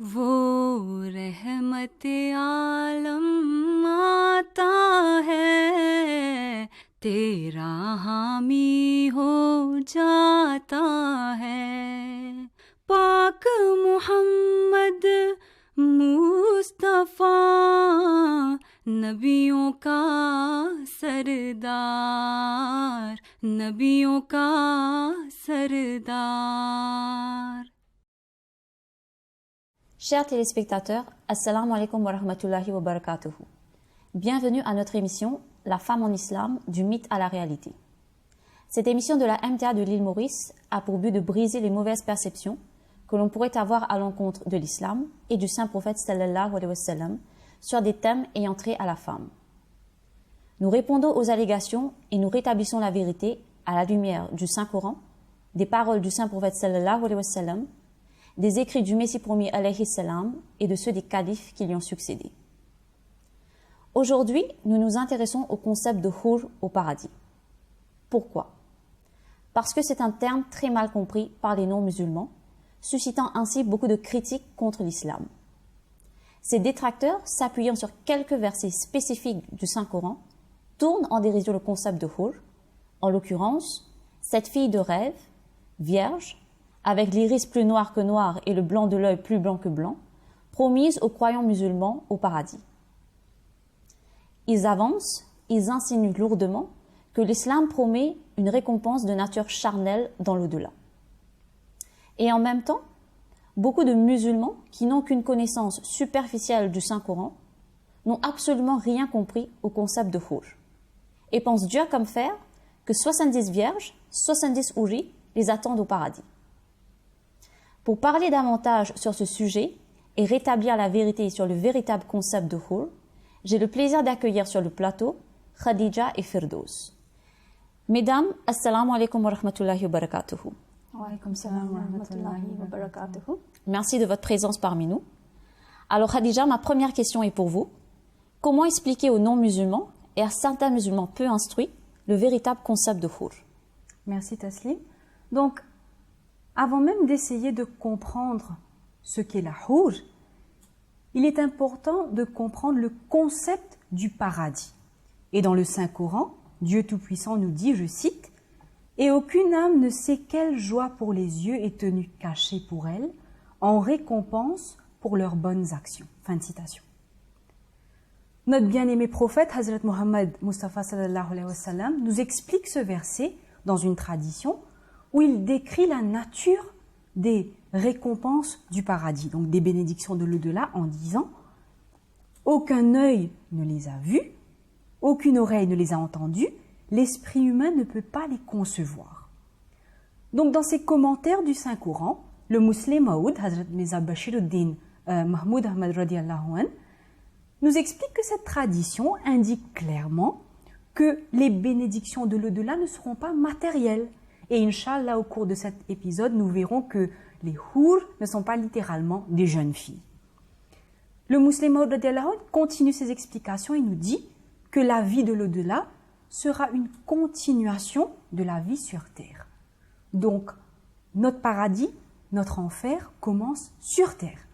वो रहमत आलम आता है, तेरा हामी हो जाता है। पाक मोहम्मद मुस्तफा नबियों का सरदार, नबियों का सरदार। Chers téléspectateurs, Assalamu alaikum wa rahmatullahi wa barakatuhu. Bienvenue à notre émission La femme en islam, du mythe à la réalité. Cette émission de la MTA de l'île Maurice a pour but de briser les mauvaises perceptions que l'on pourrait avoir à l'encontre de l'islam et du saint prophète sallallahu alayhi wa sallam sur des thèmes ayant trait à la femme. Nous répondons aux allégations et nous rétablissons la vérité à la lumière du Saint-Coran, des paroles du saint prophète sallallahu alayhi wa sallam, des écrits du Messie promis alayhi salam et de ceux des califes qui lui ont succédé. Aujourd'hui, nous nous intéressons au concept de Hur au paradis. Pourquoi? Parce que c'est un terme très mal compris par les non-musulmans, suscitant ainsi beaucoup de critiques contre l'islam. Ces détracteurs, s'appuyant sur quelques versets spécifiques du Saint-Coran, tournent en dérision le concept de Hur, en l'occurrence, cette fille de rêve, vierge, avec l'iris plus noir que noir et le blanc de l'œil plus blanc que blanc, promise aux croyants musulmans au paradis. Ils avancent, ils insinuent lourdement que l'islam promet une récompense de nature charnelle dans l'au-delà. Et en même temps, beaucoup de musulmans qui n'ont qu'une connaissance superficielle du Saint-Coran n'ont absolument rien compris au concept de Hur et pensent Dieu comme fer que 70 vierges, 70 houris les attendent au paradis. Pour parler davantage sur ce sujet et rétablir la vérité sur le véritable concept de Hur, j'ai le plaisir d'accueillir sur le plateau Khadija et Firdaus. Mesdames, assalamu alaikum wa rahmatullahi wa barakatuhu. Wa alaykum salam wa rahmatullahi wa barakatuhu. Merci de votre présence parmi nous. Alors Khadija, ma première question est pour vous. Comment expliquer aux non-musulmans et à certains musulmans peu instruits le véritable concept de Hur? Merci Taslim. Donc, avant même d'essayer de comprendre ce qu'est la Hur, il est important de comprendre le concept du paradis. Et dans le Saint-Coran, Dieu Tout-Puissant nous dit, je cite, « Et aucune âme ne sait quelle joie pour les yeux est tenue cachée pour elle, en récompense pour leurs bonnes actions. » Fin de citation. Notre bien-aimé prophète, Hazrat Muhammad Mustafa sallallahu alayhi wa sallam, nous explique ce verset dans une tradition où il décrit la nature des récompenses du paradis, donc des bénédictions de l'au-delà, en disant « Aucun œil ne les a vus, aucune oreille ne les a entendus, l'esprit humain ne peut pas les concevoir. » Donc dans ses commentaires du Saint-Coran, le Muslim Maoud, Hazrat Mirza Bashiruddin Mahmoud Ahmad radiallahu anh, nous explique que cette tradition indique clairement que les bénédictions de l'au-delà ne seront pas matérielles. Et Inch'Allah, au cours de cet épisode, nous verrons que les Hur ne sont pas littéralement des jeunes filles. Le Muslim continue ses explications et nous dit que la vie de l'au-delà sera une continuation de la vie sur terre. Donc, notre paradis, notre enfer commence sur terre.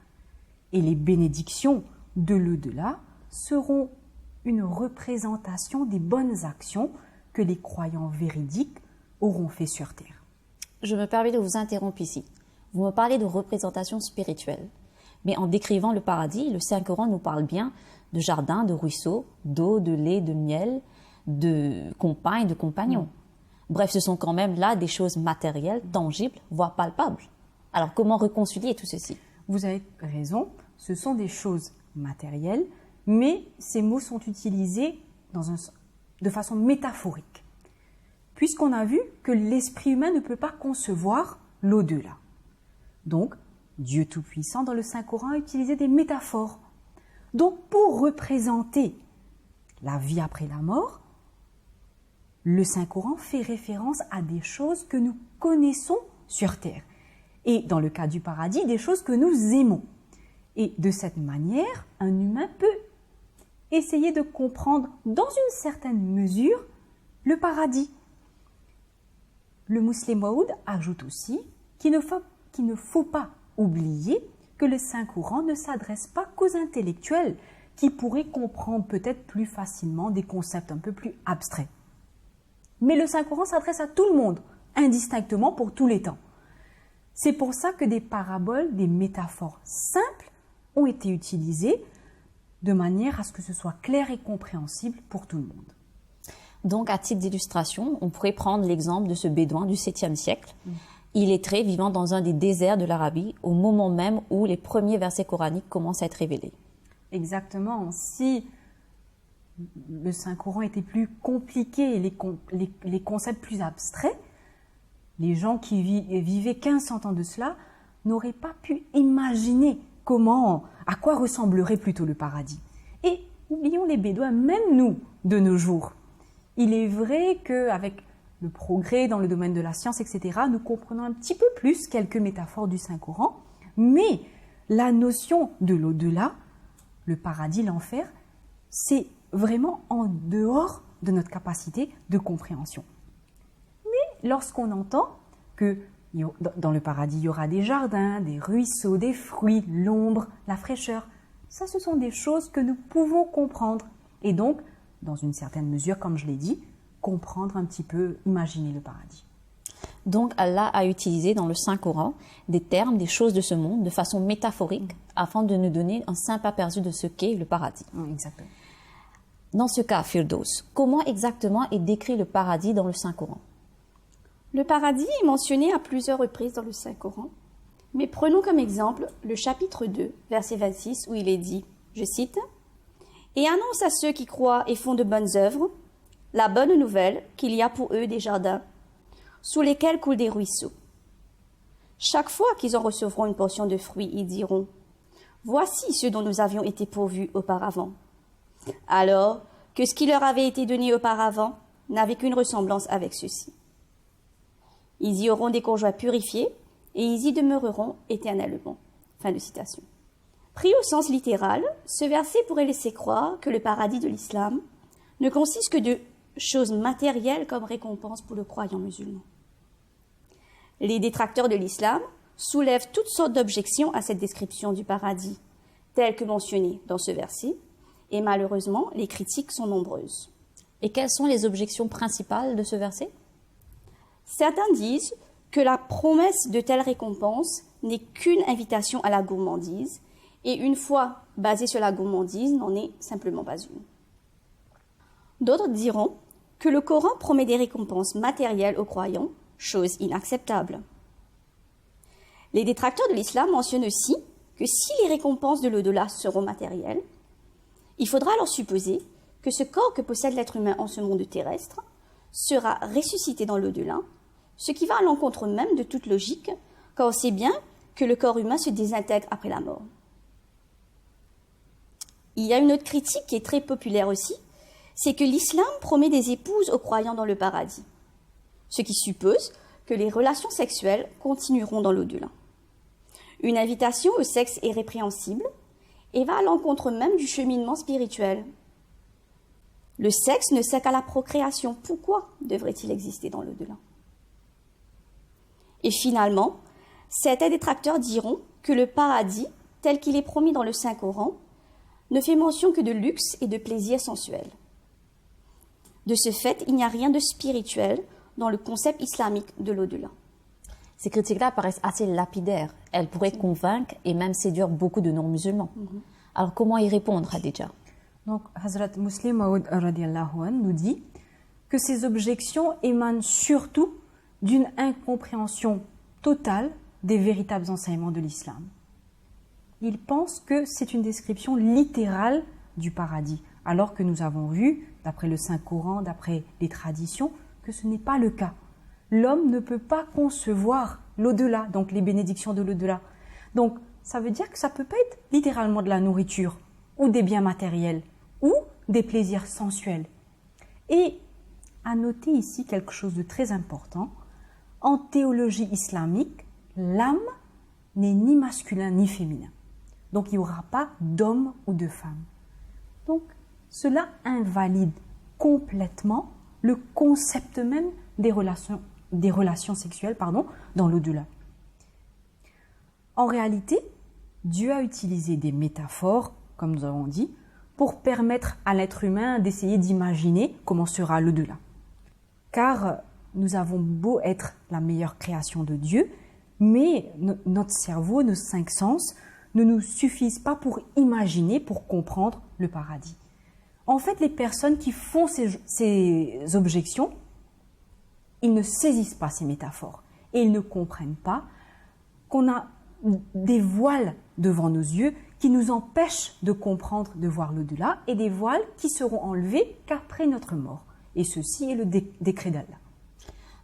Et les bénédictions de l'au-delà seront une représentation des bonnes actions que les croyants véridiques auront fait sur terre. Je me permets de vous interrompre ici. Vous me parlez de représentation spirituelle. Mais en décrivant le paradis, le Saint-Coran nous parle bien de jardins, de ruisseaux, d'eau, de lait, de miel, de compagnes, de compagnons. Bref, ce sont quand même là des choses matérielles, tangibles, voire palpables. Alors comment réconcilier tout ceci? Vous avez raison, ce sont des choses matérielles, mais ces mots sont utilisés de façon métaphorique. Puisqu'on a vu que l'esprit humain ne peut pas concevoir l'au-delà. Donc, Dieu Tout-Puissant dans le Saint-Coran a utilisé des métaphores. Donc, pour représenter la vie après la mort, le Saint-Coran fait référence à des choses que nous connaissons sur terre. Et dans le cas du paradis, des choses que nous aimons. Et de cette manière, un humain peut essayer de comprendre dans une certaine mesure le paradis. Le Muslim Maoud ajoute aussi qu'il ne faut pas oublier que le Saint-Coran ne s'adresse pas qu'aux intellectuels qui pourraient comprendre peut-être plus facilement des concepts un peu plus abstraits. Mais le Saint-Coran s'adresse à tout le monde, indistinctement pour tous les temps. C'est pour ça que des paraboles, des métaphores simples ont été utilisées de manière à ce que ce soit clair et compréhensible pour tout le monde. Donc, à titre d'illustration, on pourrait prendre l'exemple de ce bédouin du 7e siècle. Illettré, vivant dans un des déserts de l'Arabie, au moment même où les premiers versets coraniques commencent à être révélés. Exactement. Si le Saint-Coran était plus compliqué et les concepts plus abstraits, les gens qui vivaient 1500 ans de cela n'auraient pas pu imaginer à quoi ressemblerait plutôt le paradis. Et oublions les Bédouins, même nous, de nos jours. Il est vrai qu'avec le progrès dans le domaine de la science, etc., nous comprenons un petit peu plus quelques métaphores du Saint-Coran, mais la notion de l'au-delà, le paradis, l'enfer, c'est vraiment en dehors de notre capacité de compréhension. Mais lorsqu'on entend que dans le paradis, il y aura des jardins, des ruisseaux, des fruits, l'ombre, la fraîcheur, ça, ce sont des choses que nous pouvons comprendre. Et donc, dans une certaine mesure, comme je l'ai dit, comprendre un petit peu, imaginer le paradis. Donc, Allah a utilisé dans le Saint-Coran des termes, des choses de ce monde de façon métaphorique afin de nous donner un simple aperçu de ce qu'est le paradis. Exactement. Dans ce cas, Firdaus, comment exactement est décrit le paradis dans le Saint-Coran? Le paradis est mentionné à plusieurs reprises dans le Saint-Coran, mais prenons comme exemple le chapitre 2, verset 26, où il est dit, je cite, « Et annonce à ceux qui croient et font de bonnes œuvres la bonne nouvelle qu'il y a pour eux des jardins, sous lesquels coulent des ruisseaux. Chaque fois qu'ils en recevront une portion de fruits, ils diront, « Voici ceux dont nous avions été pourvus auparavant. » Alors que ce qui leur avait été donné auparavant n'avait qu'une ressemblance avec ceux-ci. Ils y auront des conjoints purifiés et ils y demeureront éternellement. Fin de citation. Pris au sens littéral, ce verset pourrait laisser croire que le paradis de l'islam ne consiste que de choses matérielles comme récompense pour le croyant musulman. Les détracteurs de l'islam soulèvent toutes sortes d'objections à cette description du paradis, telle que mentionnée dans ce verset, et malheureusement, les critiques sont nombreuses. Et quelles sont les objections principales de ce verset? Certains disent que la promesse de telles récompenses n'est qu'une invitation à la gourmandise, et une fois basée sur la gourmandise, n'en est simplement pas une. D'autres diront que le Coran promet des récompenses matérielles aux croyants, chose inacceptable. Les détracteurs de l'islam mentionnent aussi que si les récompenses de l'au-delà seront matérielles, il faudra alors supposer que ce corps que possède l'être humain en ce monde terrestre sera ressuscité dans l'au-delà, ce qui va à l'encontre même de toute logique, car on sait bien que le corps humain se désintègre après la mort. Il y a une autre critique qui est très populaire aussi, c'est que l'islam promet des épouses aux croyants dans le paradis, ce qui suppose que les relations sexuelles continueront dans l'au-delà. Une invitation au sexe est répréhensible et va à l'encontre même du cheminement spirituel. Le sexe ne sert qu'à la procréation. Pourquoi devrait-il exister dans l'au-delà? Et finalement, certains détracteurs diront que le paradis, tel qu'il est promis dans le Saint-Coran, ne fait mention que de luxe et de plaisir sensuel. De ce fait, il n'y a rien de spirituel dans le concept islamique de l'au-delà. Ces critiques-là paraissent assez lapidaires. Elles pourraient convaincre et même séduire beaucoup de non-musulmans. Alors comment y répondre, Khadija? Donc, Hazrat Muslim Maud radiallahu anh nous dit que ces objections émanent surtout d'une incompréhension totale des véritables enseignements de l'islam. Il pense que c'est une description littérale du paradis, alors que nous avons vu, d'après le Saint-Coran, d'après les traditions, que ce n'est pas le cas. L'homme ne peut pas concevoir l'au-delà, donc les bénédictions de l'au-delà. Donc, ça veut dire que ça ne peut pas être littéralement de la nourriture, ou des biens matériels, ou des plaisirs sensuels. Et à noter ici quelque chose de très important, en théologie islamique, l'âme n'est ni masculin ni féminin. Donc il n'y aura pas d'homme ou de femme. Donc cela invalide complètement le concept même des relations sexuelles dans l'au-delà. En réalité, Dieu a utilisé des métaphores, comme nous avons dit, pour permettre à l'être humain d'essayer d'imaginer comment sera l'au-delà. Car nous avons beau être la meilleure création de Dieu, mais notre cerveau, nos 5 sens, ne nous suffisent pas pour imaginer, pour comprendre le paradis. En fait, les personnes qui font ces objections, ils ne saisissent pas ces métaphores et ils ne comprennent pas qu'on a des voiles devant nos yeux qui nous empêchent de comprendre, de voir l'au-delà, et des voiles qui seront enlevés qu'après notre mort. Et ceci est le décret d'Allah.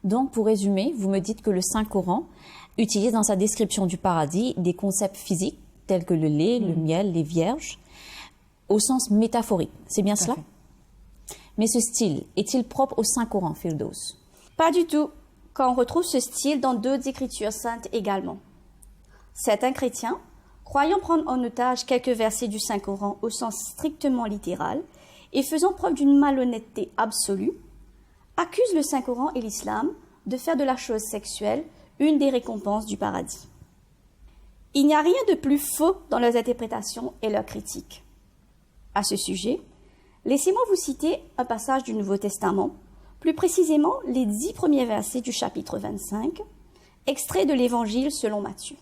Donc, pour résumer, vous me dites que le Saint-Coran utilise dans sa description du paradis des concepts physiques tels que le lait, le miel, les vierges, au sens métaphorique. C'est bien cela? Mais ce style est-il propre au Saint-Coran, Firdaus? Pas du tout, car on retrouve ce style dans d'autres écritures saintes également. Certains chrétiens, croyant prendre en otage quelques versets du Saint-Coran au sens strictement littéral et faisant preuve d'une malhonnêteté absolue, accusent le Saint-Coran et l'islam de faire de la chose sexuelle une des récompenses du paradis. Il n'y a rien de plus faux dans leurs interprétations et leurs critiques. À ce sujet, laissez-moi vous citer un passage du Nouveau Testament, plus précisément les 10 premiers versets du chapitre 25, extrait de l'Évangile selon Matthieu.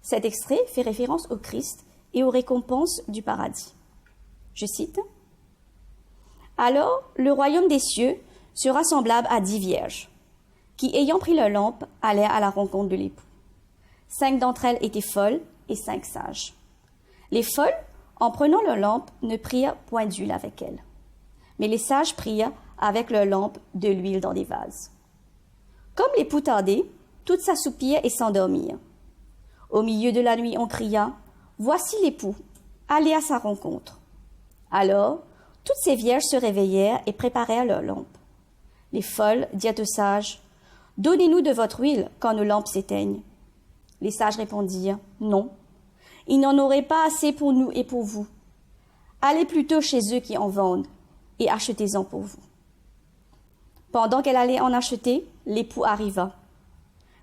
Cet extrait fait référence au Christ et aux récompenses du paradis. Je cite : « Alors, le royaume des cieux sera semblable à 10 vierges, qui, ayant pris leur lampe, allèrent à la rencontre de l'époux. 5 d'entre elles étaient folles et 5 sages. Les folles, en prenant leur lampe, ne prirent point d'huile avec elles. Mais les sages prirent avec leur lampe de l'huile dans des vases. Comme l'époux tardait, toutes s'assoupirent et s'endormirent. Au milieu de la nuit, on cria : Voici l'époux, allez à sa rencontre. Alors, toutes ces vierges se réveillèrent et préparèrent leurs lampes. Les folles dirent aux sages : Donnez-nous de votre huile quand nos lampes s'éteignent. Les sages répondirent : Non, ils n'en auraient pas assez pour nous et pour vous. Allez plutôt chez eux qui en vendent et achetez-en pour vous. Pendant qu'elle allait en acheter, l'époux arriva.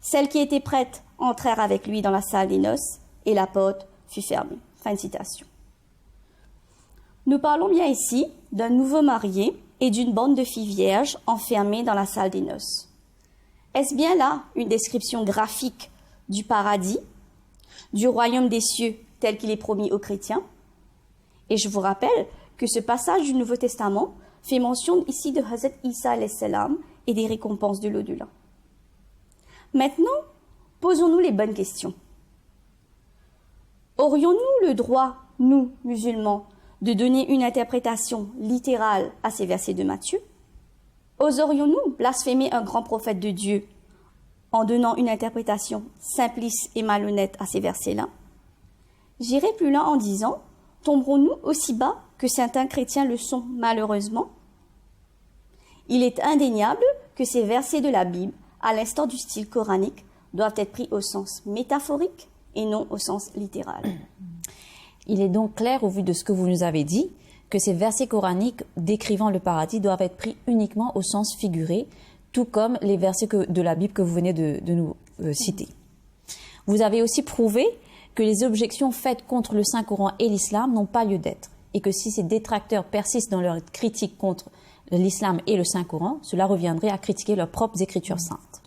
Celles qui étaient prêtes entrèrent avec lui dans la salle des noces et la porte fut fermée. Fin de citation. Nous parlons bien ici d'un nouveau marié et d'une bande de filles vierges enfermées dans la salle des noces. Est-ce bien là une description graphique du paradis, du royaume des cieux tel qu'il est promis aux chrétiens? Et je vous rappelle que ce passage du Nouveau Testament fait mention ici de Hazrat Isa alayhi salam et des récompenses de l'au-delà. Maintenant, posons-nous les bonnes questions. Aurions-nous le droit, nous, musulmans, de donner une interprétation littérale à ces versets de Matthieu? Oserions-nous blasphémer un grand prophète de Dieu en donnant une interprétation simpliste et malhonnête à ces versets-là? J'irai plus loin en disant, tomberons-nous aussi bas que certains chrétiens le sont malheureusement? Il est indéniable que ces versets de la Bible, à l'instar du style coranique, doivent être pris au sens métaphorique et non au sens littéral. Il est donc clair, au vu de ce que vous nous avez dit, que ces versets coraniques décrivant le paradis doivent être pris uniquement au sens figuré, tout comme les versets de la Bible que vous venez de nous citer. Vous avez aussi prouvé que les objections faites contre le Saint-Coran et l'islam n'ont pas lieu d'être, et que si ces détracteurs persistent dans leur critique contre l'islam et le Saint-Coran, cela reviendrait à critiquer leurs propres écritures saintes.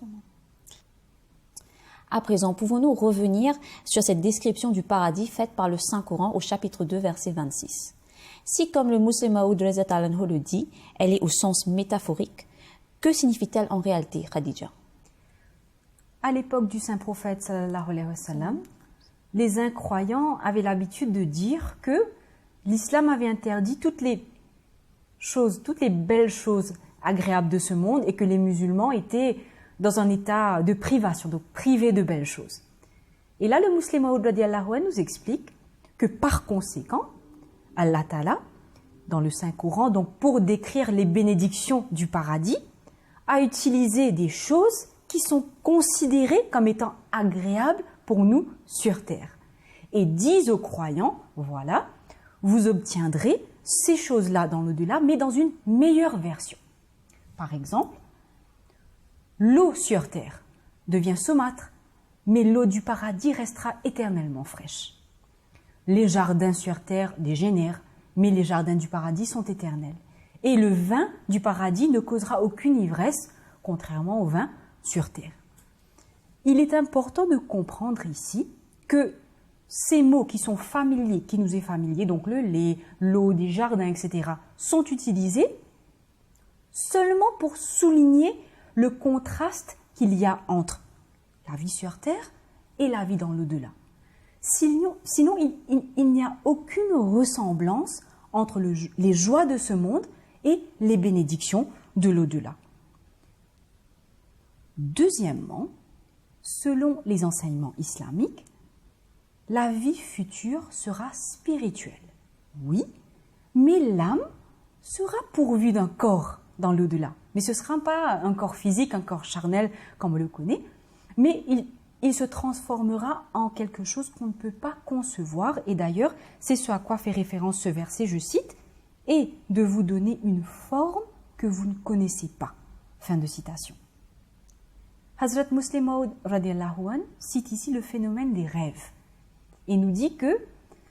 À présent, pouvons-nous revenir sur cette description du paradis faite par le Saint-Coran au chapitre 2, verset 26. Si, comme le Muslim Maud le dit, elle est au sens métaphorique, que signifie-t-elle en réalité, Khadija? À l'époque du saint prophète sallallahu alayhi wa sallam, les incroyants avaient l'habitude de dire que l'islam avait interdit toutes les belles choses agréables de ce monde et que les musulmans étaient dans un état de privation, donc privés de belles choses. Et là, le Muslim Maud nous explique que par conséquent, Allah Ta'ala, dans le Saint-Coran, donc pour décrire les bénédictions du paradis, a utilisé des choses qui sont considérées comme étant agréables pour nous sur terre. Et disent aux croyants, voilà, vous obtiendrez ces choses-là dans l'au-delà, mais dans une meilleure version. Par exemple, l'eau sur terre devient saumâtre, mais l'eau du paradis restera éternellement fraîche. Les jardins sur terre dégénèrent, mais les jardins du paradis sont éternels. Et le vin du paradis ne causera aucune ivresse, contrairement au vin sur terre. Il est important de comprendre ici que ces mots qui sont familiers, qui nous est familier, donc le lait, l'eau des jardins, etc., sont utilisés seulement pour souligner le contraste qu'il y a entre la vie sur terre et la vie dans l'au-delà. Sinon, il n'y a aucune ressemblance entre les joies de ce monde et les bénédictions de l'au-delà. Deuxièmement, selon les enseignements islamiques, la vie future sera spirituelle. Oui, mais l'âme sera pourvue d'un corps dans l'au-delà. Mais ce ne sera pas un corps physique, un corps charnel comme on le connaît, mais il se transformera en quelque chose qu'on ne peut pas concevoir. Et d'ailleurs, c'est ce à quoi fait référence ce verset, je cite, « et de vous donner une forme que vous ne connaissez pas ». Fin de citation. Hazrat Muslim Maud radiallahu anh cite ici le phénomène des rêves et nous dit que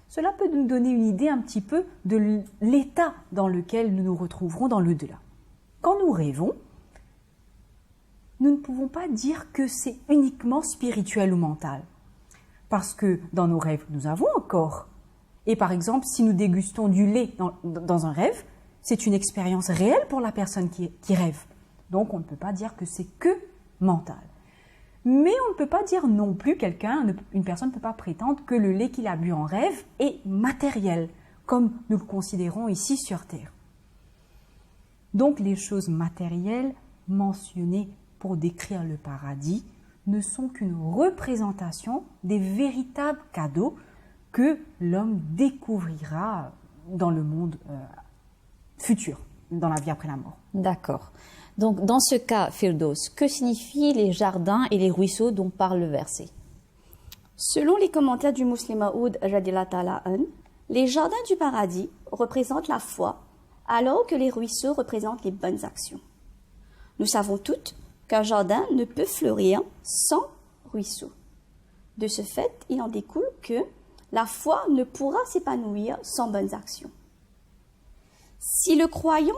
cela peut nous donner une idée un petit peu de l'état dans lequel nous nous retrouverons dans l'au-delà. Quand nous rêvons, nous ne pouvons pas dire que c'est uniquement spirituel ou mental. Parce que dans nos rêves, nous avons un corps. Et par exemple, si nous dégustons du lait dans un rêve, c'est une expérience réelle pour la personne qui rêve. Donc on ne peut pas dire que c'est que mental. Mais on ne peut pas dire non plus une personne ne peut pas prétendre que le lait qu'il a bu en rêve est matériel, comme nous le considérons ici sur Terre. Donc les choses matérielles mentionnées pour décrire le paradis ne sont qu'une représentation des véritables cadeaux que l'homme découvrira dans le monde futur, dans la vie après la mort. D'accord. Donc, dans ce cas, Firdaus, que signifient les jardins et les ruisseaux dont parle le verset? Selon les commentaires du Muslim Maud radiallahu ta'ala anh, les jardins du paradis représentent la foi, alors que les ruisseaux représentent les bonnes actions. Nous savons toutes qu'un jardin ne peut fleurir sans ruisseau. De ce fait, il en découle que la foi ne pourra s'épanouir sans bonnes actions. Si le croyant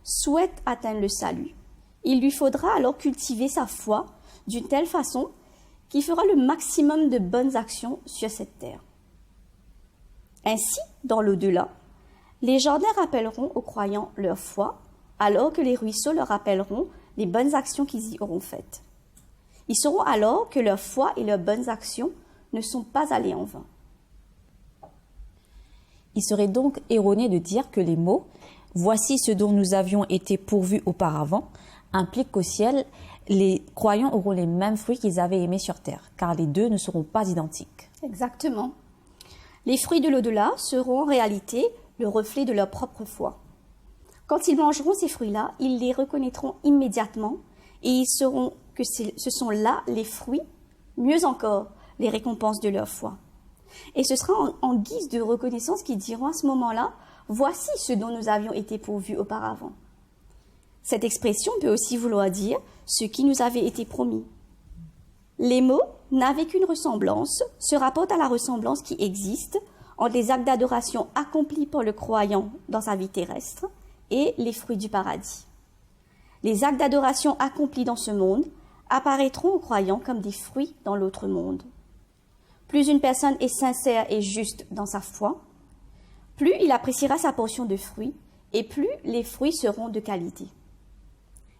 souhaite atteindre le salut, il lui faudra alors cultiver sa foi d'une telle façon qu'il fera le maximum de bonnes actions sur cette terre. Ainsi, dans l'au-delà, les jardins rappelleront aux croyants leur foi, alors que les ruisseaux leur rappelleront les bonnes actions qu'ils y auront faites. Ils sauront alors que leur foi et leurs bonnes actions ne sont pas allées en vain. Il serait donc erroné de dire que les mots « voici ce dont nous avions été pourvus auparavant » impliquent qu'au ciel, les croyants auront les mêmes fruits qu'ils avaient aimés sur terre, car les deux ne seront pas identiques. Exactement. Les fruits de l'au-delà seront en réalité le reflet de leur propre foi. Quand ils mangeront ces fruits-là, ils les reconnaîtront immédiatement et ils sauront que ce sont là les fruits, mieux encore, les récompenses de leur foi. Et ce sera en guise de reconnaissance qu'ils diront à ce moment-là « voici ce dont nous avions été pourvus auparavant ». Cette expression peut aussi vouloir dire « ce qui nous avait été promis ». Les mots n'avaient qu'une ressemblance, se rapportent à la ressemblance qui existe entre les actes d'adoration accomplis par le croyant dans sa vie terrestre et les fruits du paradis. Les actes d'adoration accomplis dans ce monde apparaîtront aux croyants comme des fruits dans l'autre monde. Plus une personne est sincère et juste dans sa foi, plus il appréciera sa portion de fruits et plus les fruits seront de qualité.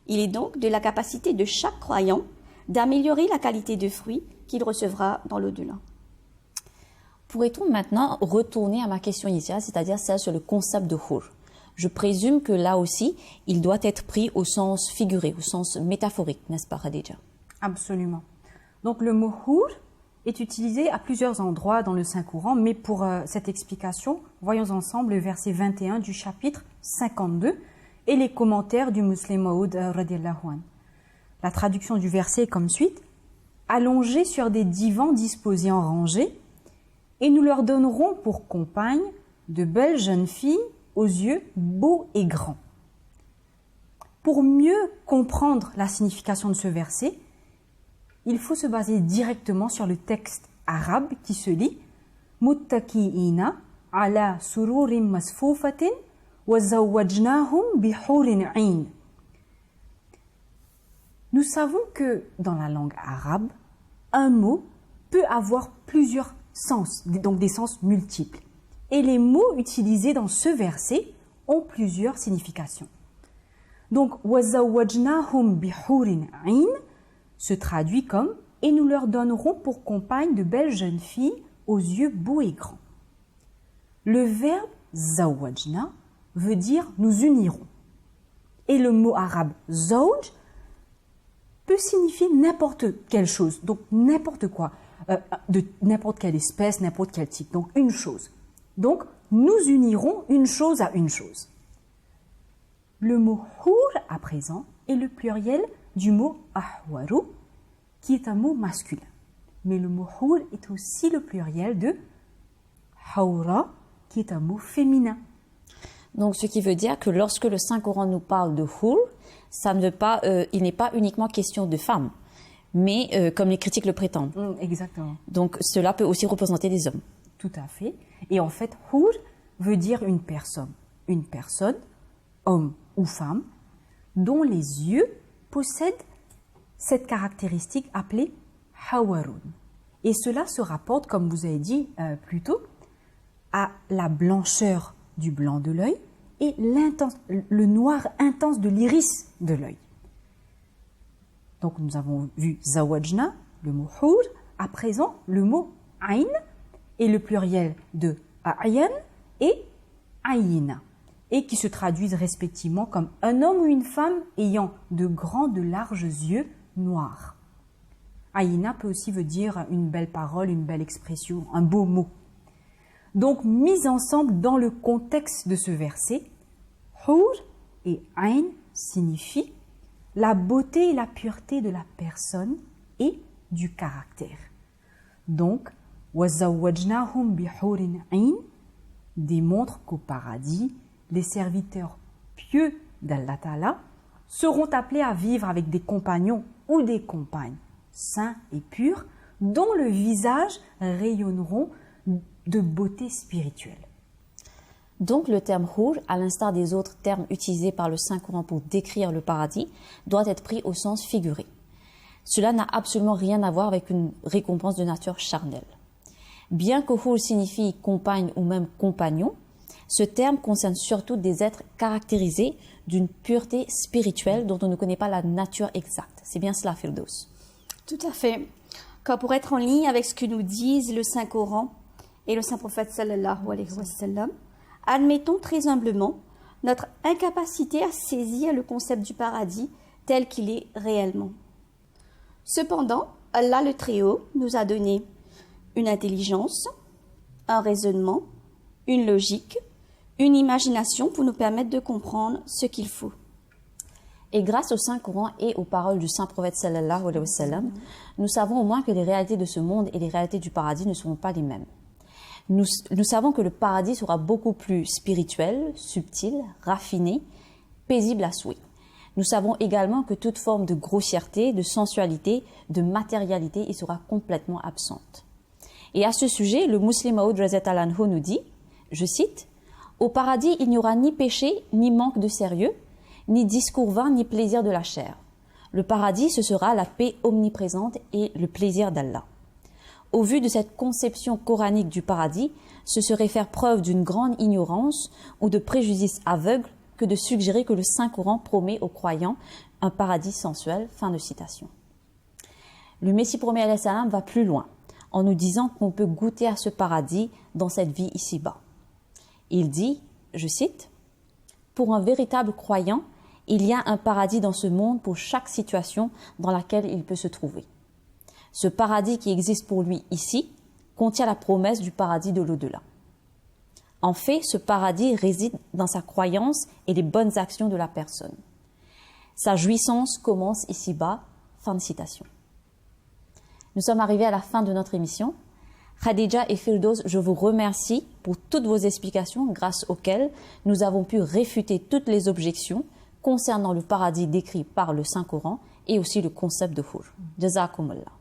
Il est donc de la capacité de chaque croyant d'améliorer la qualité de fruits qu'il recevra dans l'au-delà. Pourrait-on maintenant retourner à ma question initiale, c'est-à-dire celle sur le concept de hur? Je présume que là aussi, il doit être pris au sens figuré, au ssens métaphorique, n'est-ce pas, Khadija? Absolument. Donc le mot hur est utilisé à plusieurs endroits dans le Saint-Coran, mais pour cette explication, voyons ensemble le verset 21 du chapitre 52 et les commentaires du Muslim Maud radiallahu anh. La traduction du verset est comme suit: allongés sur des divans disposés en rangée, et nous leur donnerons pour compagnes de belles jeunes filles aux yeux beaux et grands. Pour mieux comprendre la signification de ce verset, il faut se baser directement sur le texte arabe qui se lit muttaki'ina ala sururin masfufatin wa zawwajnahum bihurin 'ain. Nous savons que dans la langue arabe, un mot peut avoir plusieurs sens, donc des sens multiples. Et les mots utilisés dans ce verset ont plusieurs significations. Donc, وَزَوَّجْنَاهُمْ بِحُورٍ عِينٍ se traduit comme « et nous leur donnerons pour compagne de belles jeunes filles aux yeux beaux et grands ». Le verbe « zawajna » veut dire « nous unirons ». Et le mot arabe « zawj » peut signifier n'importe quelle chose, donc n'importe quoi, de n'importe quelle espèce, n'importe quel type, donc une chose. Donc, nous unirons une chose à une chose. Le mot « hour » à présent est le pluriel du mot « ahwaru » qui est un mot masculin. Mais le mot « hour » est aussi le pluriel de « hawra » qui est un mot féminin. Donc, ce qui veut dire que lorsque le Saint-Coran nous parle de « hour », ça ne veut pas, il n'est pas uniquement question de femmes, mais comme les critiques le prétendent. Exactement. Donc, cela peut aussi représenter des hommes. Tout à fait. Et en fait, « hour » veut dire une personne. Une personne, homme ou femme, dont les yeux possèdent cette caractéristique appelée hawarun. Et cela se rapporte, comme vous avez dit plus tôt, à la blancheur du blanc de l'œil et le noir intense de l'iris de l'œil. Donc nous avons vu zawajna, le mot hour, à présent le mot ayn et le pluriel de ayan et ayina, et qui se traduisent respectivement comme un homme ou une femme ayant de grands, de larges yeux noirs. Ayina peut aussi veut dire une belle parole, une belle expression, un beau mot. Donc, mis ensemble dans le contexte de ce verset, Hour et Ain signifient la beauté et la pureté de la personne et du caractère. Donc, وَزَوَّجْنَاهُمْ بِحُورٍ عِينٍ démontre qu'au paradis, les serviteurs pieux d'Allah Ta'ala seront appelés à vivre avec des compagnons ou des compagnes saints et purs dont le visage rayonneront de beauté spirituelle. Donc le terme « hour », à l'instar des autres termes utilisés par le Saint-Coran pour décrire le paradis, doit être pris au sens figuré. Cela n'a absolument rien à voir avec une récompense de nature charnelle. Bien que « hour » signifie compagne ou même compagnon, ce terme concerne surtout des êtres caractérisés d'une pureté spirituelle dont on ne connaît pas la nature exacte. C'est bien cela, Firdaus. Tout à fait. Car pour être en ligne avec ce que nous disent le Saint-Coran et le Saint-Prophète sallallahu alayhi wa sallam, admettons très humblement notre incapacité à saisir le concept du paradis tel qu'il est réellement. Cependant, Allah le Très-Haut nous a donné une intelligence, un raisonnement, une logique, une imagination pour nous permettre de comprendre ce qu'il faut. Et grâce au Saint-Coran et aux paroles du Saint-Prophète sallallahu alayhi wa sallam, nous savons au moins que les réalités de ce monde et les réalités du paradis ne seront pas les mêmes. Nous savons que le paradis sera beaucoup plus spirituel, subtil, raffiné, paisible à souhait. Nous savons également que toute forme de grossièreté, de sensualité, de matérialité y sera complètement absente. Et à ce sujet, le Muslim Maud Razat al-Anhu nous dit, je cite, « Au paradis, il n'y aura ni péché, ni manque de sérieux, ni discours vain, ni plaisir de la chair. Le paradis, ce sera la paix omniprésente et le plaisir d'Allah. » Au vu de cette conception coranique du paradis, ce serait faire preuve d'une grande ignorance ou de préjudice aveugle que de suggérer que le Saint-Coran promet aux croyants un paradis sensuel. Fin de citation. Le Messie promis alayhi salam va plus loin en nous disant qu'on peut goûter à ce paradis dans cette vie ici-bas. Il dit, je cite, « Pour un véritable croyant, il y a un paradis dans ce monde pour chaque situation dans laquelle il peut se trouver. Ce paradis qui existe pour lui ici contient la promesse du paradis de l'au-delà. En fait, ce paradis réside dans sa croyance et les bonnes actions de la personne. Sa jouissance commence ici-bas. » Fin de citation. Nous sommes arrivés à la fin de notre émission. Khadija et Firdaus, je vous remercie pour toutes vos explications grâce auxquelles nous avons pu réfuter toutes les objections concernant le paradis décrit par le Saint-Coran et aussi le concept de Hur. Jazakumullah.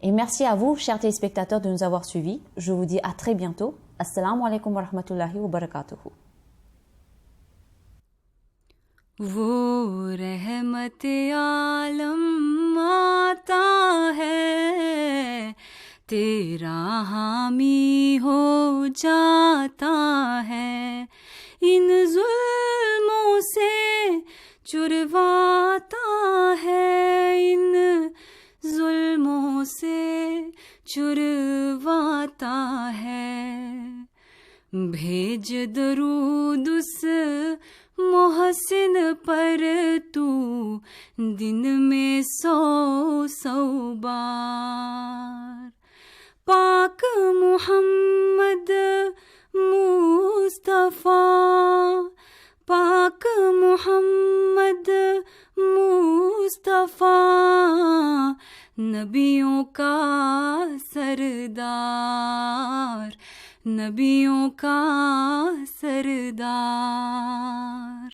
Et merci à vous, chers téléspectateurs, de nous avoir suivis. Je vous dis à très bientôt. Assalamu alaikum wa rahmatullahi wa barakatuhu. वो रहमत आलम आता है तेरा हामी हो जाता है इन जुल्मों से चुरवाता है इन जुल्मों से चुरवाता है भेज दरूद उस मोहसिन पर तू दिन में 100 बार पाक मुहम्मद मुस्तफा पाक मुहम्मद मुस्तफा नबियों का सरदार नबियों का सरदार